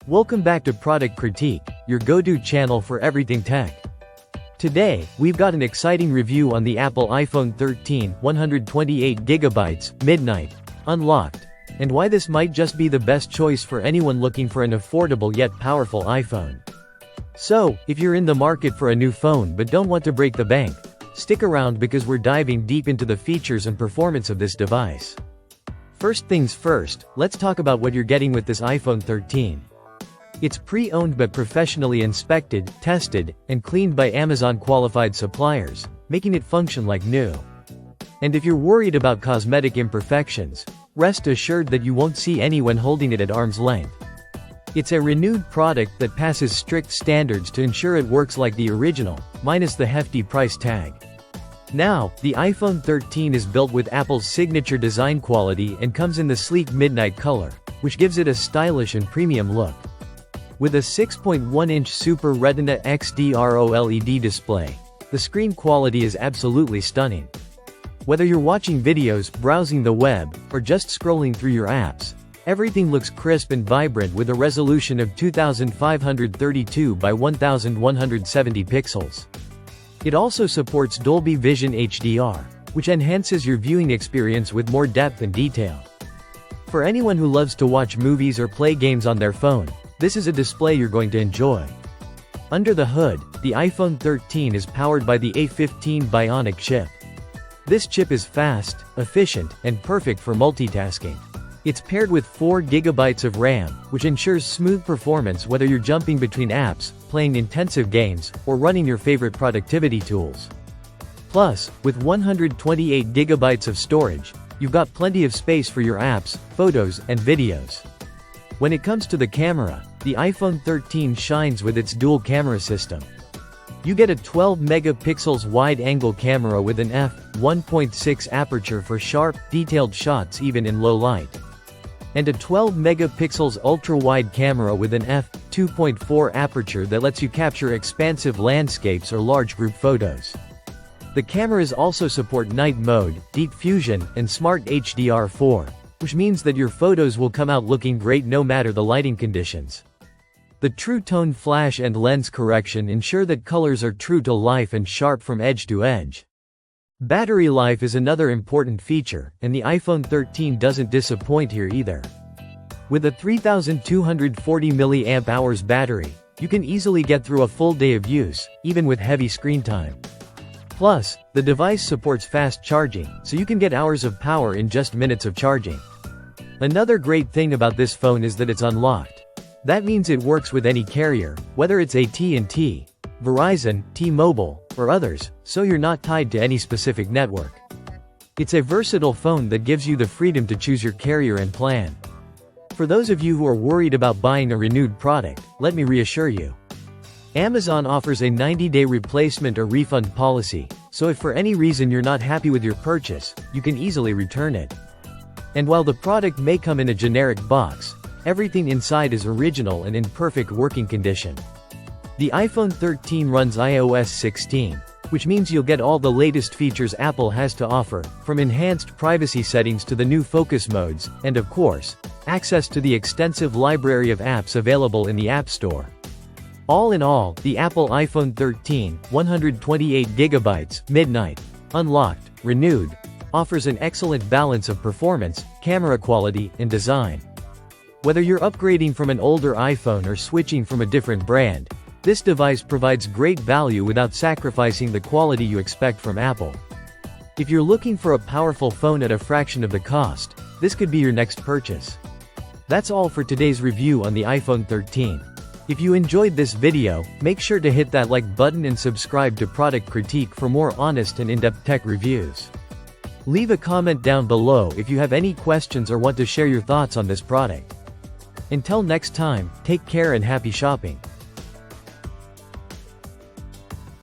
Welcome back to Product Critique, your go-to channel for everything tech. Today, we've got an exciting review on the Apple iPhone 13 128GB Midnight Unlocked, and why this might just be the best choice for anyone looking for an affordable yet powerful iPhone. So, if you're in the market for a new phone but don't want to break the bank, stick around because we're diving deep into the features and performance of this device. First things first, let's talk about what you're getting with this iPhone 13. It's pre-owned but professionally inspected, tested, and cleaned by Amazon-qualified suppliers, making it function like new. And if you're worried about cosmetic imperfections, rest assured that you won't see any when holding it at arm's length. It's a renewed product that passes strict standards to ensure it works like the original, minus the hefty price tag. Now, the iPhone 13 is built with Apple's signature design quality and comes in the sleek midnight color, which gives it a stylish and premium look. With a 6.1-inch Super Retina XDR OLED display, the screen quality is absolutely stunning. Whether you're watching videos, browsing the web, or just scrolling through your apps, everything looks crisp and vibrant with a resolution of 2532 by 1170 pixels. It also supports Dolby Vision HDR, which enhances your viewing experience with more depth and detail. For anyone who loves to watch movies or play games on their phone, this is a display you're going to enjoy. Under the hood, the iPhone 13 is powered by the A15 Bionic chip. This chip is fast, efficient, and perfect for multitasking. It's paired with 4 GB of RAM, which ensures smooth performance whether you're jumping between apps, playing intensive games, or running your favorite productivity tools. Plus, with 128 GB of storage, you've got plenty of space for your apps, photos, and videos. When it comes to the camera, the iPhone 13 shines with its dual camera system. You get a 12-megapixels wide-angle camera with an f1.6 aperture for sharp, detailed shots even in low light, and a 12-megapixels ultra-wide camera with an f2.4 aperture that lets you capture expansive landscapes or large group photos. The cameras also support night mode, deep fusion, and smart HDR4, which means that your photos will come out looking great no matter the lighting conditions. The True Tone flash and lens correction ensure that colors are true to life and sharp from edge to edge. Battery life is another important feature, and the iPhone 13 doesn't disappoint here either. With a 3240 mAh battery, you can easily get through a full day of use, even with heavy screen time. Plus, the device supports fast charging, so you can get hours of power in just minutes of charging. Another great thing about this phone is that it's unlocked. That means it works with any carrier, whether it's AT&T, Verizon, T-Mobile, or others, so you're not tied to any specific network. It's a versatile phone that gives you the freedom to choose your carrier and plan. For those of you who are worried about buying a renewed product, let me reassure you. Amazon offers a 90-day replacement or refund policy, so if for any reason you're not happy with your purchase, you can easily return it. And while the product may come in a generic box, everything inside is original and in perfect working condition. The iPhone 13 runs iOS 16, which means you'll get all the latest features Apple has to offer, from enhanced privacy settings to the new focus modes, and of course, access to the extensive library of apps available in the App Store. All in all, the Apple iPhone 13 128GB Midnight Unlocked, Renewed, offers an excellent balance of performance, camera quality, and design. Whether you're upgrading from an older iPhone or switching from a different brand, this device provides great value without sacrificing the quality you expect from Apple. If you're looking for a powerful phone at a fraction of the cost, this could be your next purchase. That's all for today's review on the iPhone 13. If you enjoyed this video, make sure to hit that like button and subscribe to Product Critique for more honest and in-depth tech reviews. Leave a comment down below if you have any questions or want to share your thoughts on this product. Until next time, take care and happy shopping.